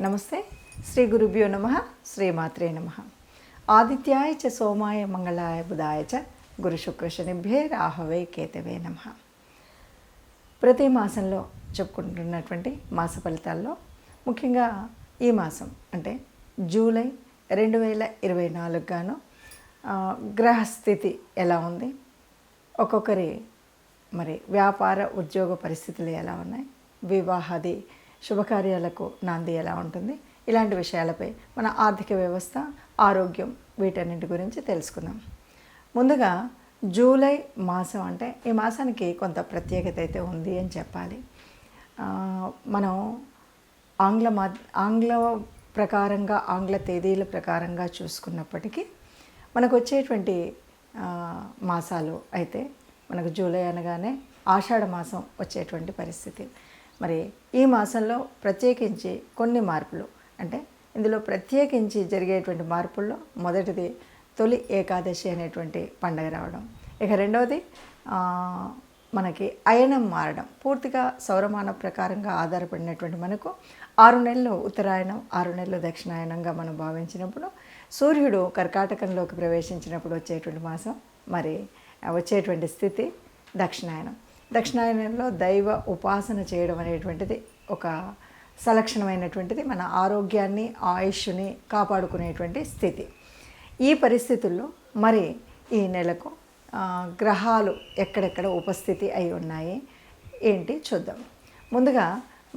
నమస్తే. శ్రీ గురుభ్యో నమః. శ్రీమాత్రే నమః. ఆదిత్యాయ చ సోమాయ మంగళాయ బుధాయ చ గురు శుక్ర శనిభ్యే రాహవే కేతవే నమః. ప్రతి మాసంలో చెప్పుకుంటున్నటువంటి మాస ఫలితాల్లో ముఖ్యంగా ఈ మాసం అంటే జూలై 2024 గాను గ్రహస్థితి ఎలా ఉంది, ఒక్కొక్కరి మరి వ్యాపార ఉద్యోగ పరిస్థితులు ఎలా ఉన్నాయి, వివాహాది శుభకార్యాలకు నాంది ఎలా ఉంటుంది, ఇలాంటి విషయాలపై మన ఆర్థిక వ్యవస్థ, ఆరోగ్యం వీటన్నింటి గురించి తెలుసుకుందాం. ముందుగా జూలై మాసం అంటే ఈ మాసానికి కొంత ప్రత్యేకత అయితే ఉంది అని చెప్పాలి. మనం ఆంగ్ల ప్రకారంగా ఆంగ్ల తేదీల ప్రకారంగా చూసుకున్నప్పటికీ మనకు వచ్చేటువంటి మాసాలు అయితే మనకు జూలై అనగానే ఆషాఢ మాసం వచ్చేటువంటి పరిస్థితి. మరి ఈ మాసంలో ప్రత్యేకించి కొన్ని మార్పులు, అంటే ఇందులో ప్రత్యేకించి జరిగేటువంటి మార్పుల్లో మొదటిది తొలి ఏకాదశి అనేటువంటి పండగ రావడం. ఇక రెండవది మనకి అయనం మారడం. పూర్తిగా సౌరమాన ప్రకారంగా ఆధారపడినటువంటి మనకు 6 నెలలు ఉత్తరాయణం, 6 నెలలు దక్షిణాయనంగా మనం భావించినప్పుడు సూర్యుడు కర్కాటకంలోకి ప్రవేశించినప్పుడు వచ్చేటువంటి మాసం, మరి వచ్చేటువంటి స్థితి దక్షిణాయనం. దక్షిణాయనంలో దైవ ఉపాసన చేయడం అనేటువంటిది ఒక సలక్షణమైనటువంటిది, మన ఆరోగ్యాన్ని ఆయుష్ని కాపాడుకునేటువంటి స్థితి. ఈ పరిస్థితుల్లో మరి ఈ నెలకు గ్రహాలు ఎక్కడెక్కడ ఉపస్థితి అయి ఉన్నాయి ఏంటి చూద్దాం. ముందుగా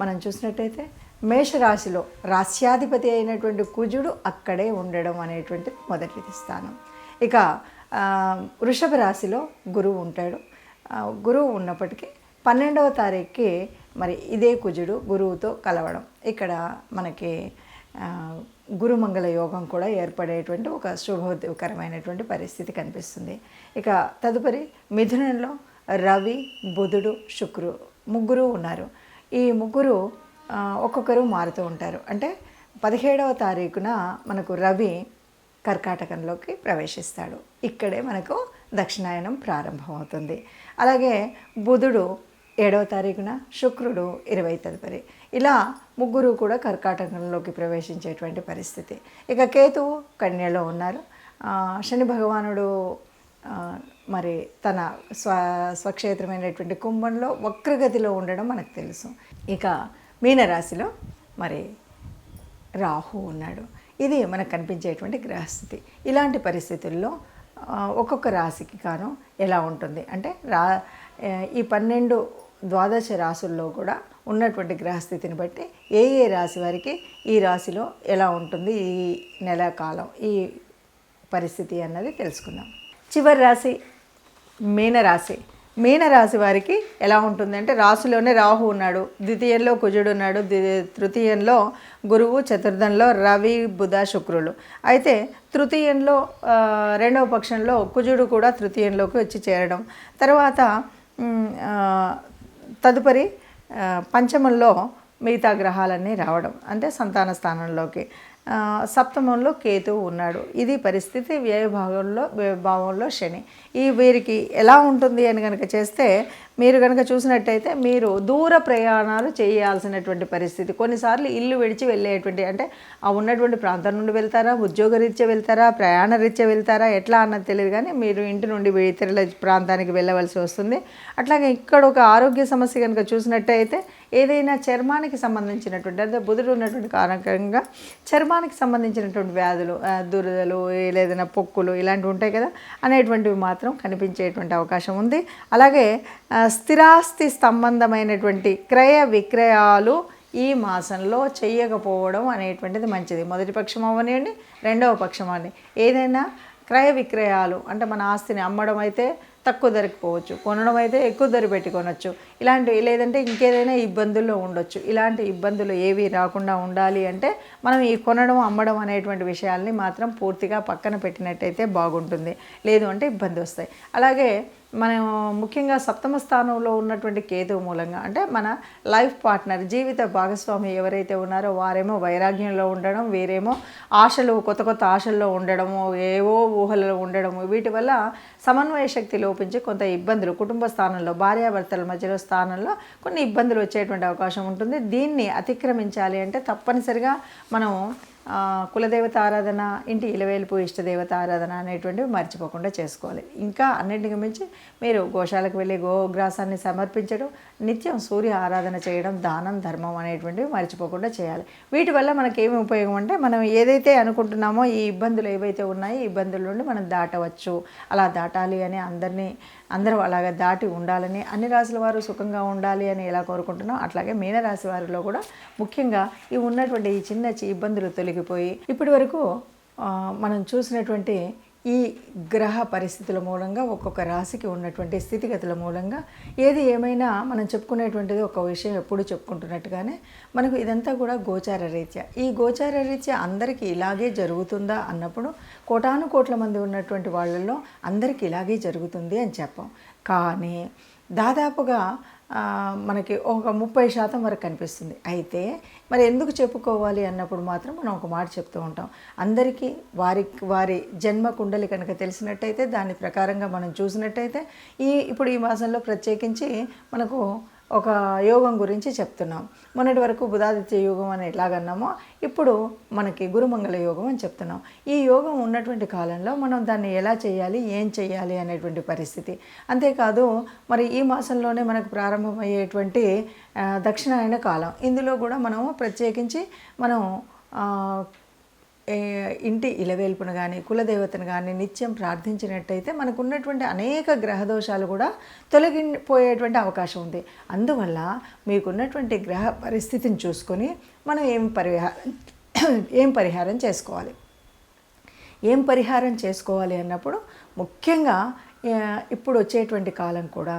మనం చూసినట్టయితే మేషరాశిలో రాశ్యాధిపతి అయినటువంటి కుజుడు అక్కడే ఉండడం అనేటువంటిది మొదటి స్థానం. ఇక వృషభ రాశిలో గురువు ఉంటాడు. గురువు ఉన్నప్పటికీ 12వ తారీఖుకి మరి ఇదే కుజుడు గురువుతో కలవడం, ఇక్కడ మనకి గురుమంగళ యోగం కూడా ఏర్పడేటువంటి ఒక శుభకరమైనటువంటి పరిస్థితి కనిపిస్తుంది. ఇక తదుపరి మిథునంలో రవి, బుధుడు, శుక్రుడు ముగ్గురు ఉన్నారు. ఈ ముగ్గురు ఒక్కొక్కరు మారుతూ ఉంటారు. అంటే 17వ తారీఖున మనకు రవి కర్కాటకంలోకి ప్రవేశిస్తాడు. ఇక్కడే మనకు దక్షిణాయనం ప్రారంభమవుతుంది. అలాగే బుధుడు 7వ తారీఖున, శుక్రుడు 20 తదుపరి, ఇలా ముగ్గురు కూడా కర్కాటకంలోకి ప్రవేశించేటువంటి పరిస్థితి. ఇక కేతువు కన్యలో ఉన్నారు. శని భగవానుడు మరి తన స్వక్షేత్రమైనటువంటి కుంభంలో వక్రగతిలో ఉండడం మనకు తెలుసు. ఇక మీనరాశిలో మరి రాహు ఉన్నాడు. ఇది మనకు కనిపించేటువంటి గ్రహస్థితి. ఇలాంటి పరిస్థితుల్లో ఒక్కొక్క రాశికి కాను ఎలా ఉంటుంది అంటే ఈ 12 ద్వాదశ రాశుల్లో కూడా ఉన్నటువంటి గ్రహస్థితిని బట్టి ఏ రాశి వారికి ఈ రాశిలో ఎలా ఉంటుంది ఈ నెల కాలం ఈ పరిస్థితి అన్నది తెలుసుకుందాం. చివరి రాశి మీనరాశి. మీనరాశి వారికి ఎలా ఉంటుంది అంటే రాశిలోనే రాహు ఉన్నాడు, ద్వితీయంలో కుజుడు ఉన్నాడు, తృతీయంలో గురువు, చతుర్థంలో రవి, బుధ, శుక్రులు. అయితే తృతీయంలో 2వ పక్షంలో కుజుడు కూడా తృతీయంలోకి వచ్చి చేరడం, తర్వాత తదుపరి పంచమంలో మిగతా గ్రహాలన్నీ రావడం, అంటే సంతాన స్థానంలోకి. సప్తమంలో కేతువు ఉన్నాడు. ఇది పరిస్థితి. వ్యయభావంలో శని. వీరికి ఎలా ఉంటుంది అని కనుక చేస్తే, మీరు కనుక చూసినట్టయితే మీరు దూర ప్రయాణాలు చేయాల్సినటువంటి పరిస్థితి. కొన్నిసార్లు ఇల్లు విడిచి వెళ్ళేటువంటి, అంటే ఆ ఉన్నటువంటి ప్రాంతం నుండి వెళ్తారా, ఉద్యోగరీత్యా వెళ్తారా, ప్రయాణ రీత్యా వెళ్తారా, ఎట్లా అన్నది తెలియదు, కానీ మీరు ఇంటి నుండి ఇతరుల ప్రాంతానికి వెళ్ళవలసి వస్తుంది. అట్లాగే ఇక్కడ ఒక ఆరోగ్య సమస్య కనుక చూసినట్టయితే ఏదైనా చర్మానికి సంబంధించినటువంటి, అంటే బుధుడు ఉన్నటువంటి కారణంగా చర్మానికి సంబంధించినటువంటి వ్యాధులు, దురదలు, ఏదైనా పొక్కులు ఇలాంటివి ఉంటాయి కదా, అనేటువంటివి మాత్రం కనిపించేటువంటి అవకాశం ఉంది. అలాగే స్థిరాస్తి సంబంధమైనటువంటి క్రయ విక్రయాలు ఈ మాసంలో చేయకపోవడం అనేటువంటిది మంచిది. మొదటి పక్షం అవ్వనివ్వండి, 2వ పక్షం అని ఏదైనా క్రయ విక్రయాలు అంటే మన ఆస్తిని అమ్మడం అయితే తక్కువ ధరకు పోవచ్చు, కొనడం అయితే ఎక్కువ ధర పెట్టి కొనవచ్చు, ఇలాంటివి. లేదంటే ఇంకేదైనా ఇబ్బందుల్లో ఉండొచ్చు. ఇలాంటి ఇబ్బందులు ఏవి రాకుండా ఉండాలి అంటే మనం ఈ కొనడం, అమ్మడం అనేటువంటి విషయాల్ని మాత్రం పూర్తిగా పక్కన పెట్టినట్టయితే బాగుంటుంది. లేదు అంటే ఇబ్బంది వస్తాయి. అలాగే మనం ముఖ్యంగా సప్తమ స్థానంలో ఉన్నటువంటి కేతువు మూలంగా అంటే మన లైఫ్ పార్ట్నర్ జీవిత భాగస్వామి ఎవరైతే ఉన్నారో వారేమో వైరాగ్యంలో ఉండడం, వీరేమో ఆశలు కొత్త కొత్త ఆశల్లో ఉండడము, ఏవో ఊహలలో ఉండడము, వీటి వల్ల సమన్వయ శక్తి లోపించి కొంత ఇబ్బందులు కుటుంబ స్థానంలో భార్యాభర్తల మధ్యలో స్థానంలో కొన్ని ఇబ్బందులు వచ్చేటువంటి అవకాశం ఉంటుంది. దీన్ని అతిక్రమించాలి అంటే తప్పనిసరిగా మనం కులదేవత ఆరాధన, ఇంటి ఇలవేలుపు ఇష్టదేవత ఆరాధన అనేటువంటివి మర్చిపోకుండా చేసుకోవాలి. ఇంకా అన్నింటికి మించి మీరు గోశాలకు వెళ్ళి గోగ్రాసాన్ని సమర్పించడం, నిత్యం సూర్య ఆరాధన చేయడం, దానం ధర్మం అనేటువంటివి మర్చిపోకుండా చేయాలి. వీటి వల్ల మనకేమి ఉపయోగం అంటే మనం ఏదైతే అనుకుంటున్నామో ఈ ఇబ్బందులు ఏవైతే ఉన్నాయో ఈ ఇబ్బందుల నుండి మనం దాటవచ్చు. అలా దాటాలి అని అందరూ అలాగా దాటి ఉండాలని, అన్ని రాశుల వారు సుఖంగా ఉండాలి అని ఎలా కోరుకుంటున్నాం అట్లాగే మీనరాశి వారిలో కూడా ముఖ్యంగా ఈ ఉన్నటువంటి ఈ చిన్న ఇబ్బందులు తొలగిపోయి ఇప్పటి వరకు మనం చూసినటువంటి ఈ గ్రహ పరిస్థితుల మూలంగా ఒక్కొక్క రాశికి ఉన్నటువంటి స్థితిగతుల మూలంగా ఏది ఏమైనా మనం చెప్పుకునేటువంటిది ఒక విషయం ఎప్పుడు చెప్పుకుంటున్నట్టుగానే మనకు ఇదంతా కూడా గోచార రీత్యా. ఈ గోచార రీత్యా అందరికీ ఇలాగే జరుగుతుందా అన్నప్పుడు కోటాను కోట్ల మంది ఉన్నటువంటి వాళ్ళల్లో అందరికీ ఇలాగే జరుగుతుంది అని చెప్పాం. కానీ దాదాపుగా మనకి ఒక 30% వరకు కనిపిస్తుంది. అయితే మరి ఎందుకు చెప్పుకోవాలి అన్నప్పుడు మాత్రం మనం ఒక మాట చెప్తూ ఉంటాం. అందరికీ వారి జన్మ కుండలి కనుక తెలిసినట్టయితే దాని ప్రకారంగా మనం చూసినట్టయితే ఇప్పుడు ఈ మాసంలో ప్రత్యేకించి మనకు ఒక యోగం గురించి చెప్తున్నాం. మొన్నటి వరకు బుధాదిత్య యోగం అని ఎలాగన్నామో ఇప్పుడు మనకి గురుమంగళ యోగం అని చెప్తున్నాం. ఈ యోగం ఉన్నటువంటి కాలంలో మనం దాన్ని ఎలా చేయాలి, ఏం చేయాలి అనేటువంటి పరిస్థితి. అంతేకాదు మరి ఈ మాసంలోనే మనకు ప్రారంభమయ్యేటువంటి దక్షిణాయన కాలం, ఇందులో కూడా మనము ప్రత్యేకించి మనం ఇంటి ఇలవేల్పును కానీ కులదేవతను కానీ నిత్యం ప్రార్థించినట్టయితే మనకు ఉన్నటువంటి అనేక గ్రహదోషాలు కూడా తొలగిపోయేటువంటి అవకాశం ఉంది. అందువల్ల మీకున్నటువంటి గ్రహ పరిస్థితిని చూసుకొని మనం ఏం పరిహారం చేసుకోవాలి. ఏం పరిహారం చేసుకోవాలి అన్నప్పుడు ముఖ్యంగా ఇప్పుడు వచ్చేటువంటి కాలం కూడా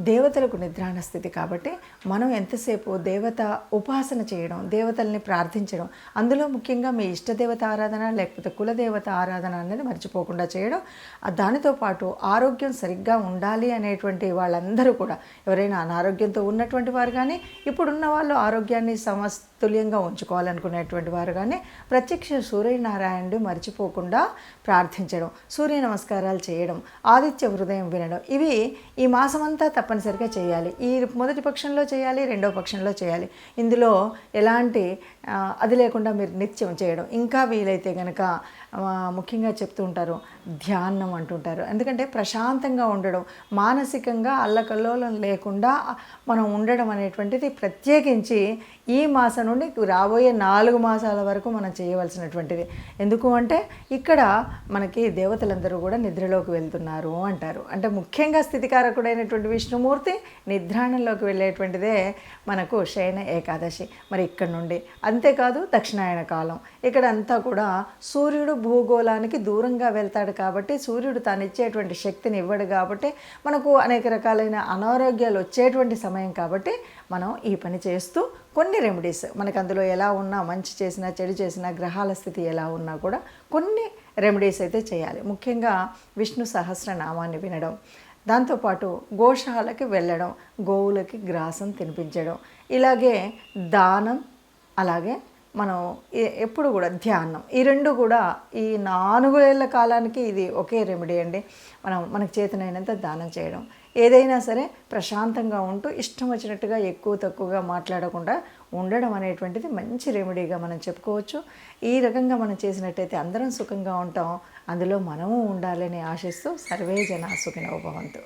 దేవతలకు నిద్రాణ స్థితి కాబట్టి మనం ఎంతసేపు దేవత ఉపాసన చేయడం, దేవతల్ని ప్రార్థించడం, అందులో ముఖ్యంగా మీ ఇష్టదేవత ఆరాధన లేకపోతే కులదేవత ఆరాధన అనేది మర్చిపోకుండా చేయడం. దానితో పాటు ఆరోగ్యం సరిగ్గా ఉండాలి అనేటువంటి వాళ్ళందరూ కూడా ఎవరైనా అనారోగ్యంతో ఉన్నటువంటి వారు కానీ ఇప్పుడున్న వాళ్ళు ఆరోగ్యాన్ని సమతుల్యంగా ఉంచుకోవాలనుకునేటువంటి వారు కానీ ప్రత్యక్ష సూర్యనారాయణుడు మర్చిపోకుండా ప్రార్థించడం, సూర్య నమస్కారాలు చేయడం, ఆదిత్య హృదయం వినడం, ఇవి ఈ మాసమంతా తప్పనిసరిగా చేయాలి. ఈ మొదటి పక్షంలో చేయాలి, రెండో పక్షంలో చేయాలి. ఇందులో ఎలాంటి అది లేకుండా మీరు నిత్యం చేయడం. ఇంకా వీలైతే కనుక ముఖ్యంగా చెప్తూ ఉంటారు ధ్యానం అంటుంటారు. ఎందుకంటే ప్రశాంతంగా ఉండడం, మానసికంగా అల్లకల్లోలం లేకుండా మనం ఉండడం అనేటువంటిది ప్రత్యేకించి ఈ మాసం నుండి రాబోయే 4 మాసాల వరకు మనం చేయవలసినటువంటిది. ఎందుకు అంటే ఇక్కడ మనకి దేవతలందరూ కూడా నిద్రలోకి వెళ్తున్నారు అంటారు. అంటే ముఖ్యంగా స్థితికారకుడైనటువంటి విష్ణుమూర్తి నిద్రాణంలోకి వెళ్ళేటువంటిదే మనకు శయన ఏకాదశి. మరి ఇక్కడ నుండి అంతేకాదు దక్షిణాయన కాలం, ఇక్కడ అంతా కూడా సూర్యుడు భూగోళానికి దూరంగా వెళ్తాడు కాబట్టి సూర్యుడు తాను ఇచ్చేటువంటి శక్తిని ఇవ్వడు కాబట్టి మనకు అనేక రకాలైన అనారోగ్యాలు వచ్చేటువంటి సమయం కాబట్టి మనం ఈ పని చేస్తూ కొన్ని రెమెడీస్ మనకు అందులో ఎలా ఉన్నా మంచి చేసినా చెడు చేసినా గ్రహాల స్థితి ఎలా ఉన్నా కూడా కొన్ని రెమెడీస్ అయితే చేయాలి. ముఖ్యంగా విష్ణు సహస్రనామాన్ని వినడం, దాంతోపాటు గోశాలకి వెళ్ళడం, గోవులకి గ్రాసం తినిపించడం, ఇలాగే దానం, అలాగే మనం ఎప్పుడు కూడా ధ్యానం, ఈ రెండు కూడా ఈ 4 ఏళ్ల కాలానికి ఇది ఒకే రెమెడీ అండి. మనకు చేతనైనంత దానం చేయడం, ఏదైనా సరే ప్రశాంతంగా ఉంటూ ఇష్టం వచ్చినట్టుగా ఎక్కువ తక్కువగా మాట్లాడకుండా ఉండడం అనేటువంటిది మంచి రెమెడీగా మనం చెప్పుకోవచ్చు. ఈ రకంగా మనం చేసినట్టయితే అందరం సుఖంగా ఉంటాం, అందులో మనము ఉండాలని ఆశిస్తూ సర్వే జనా సుఖినో భవంతు.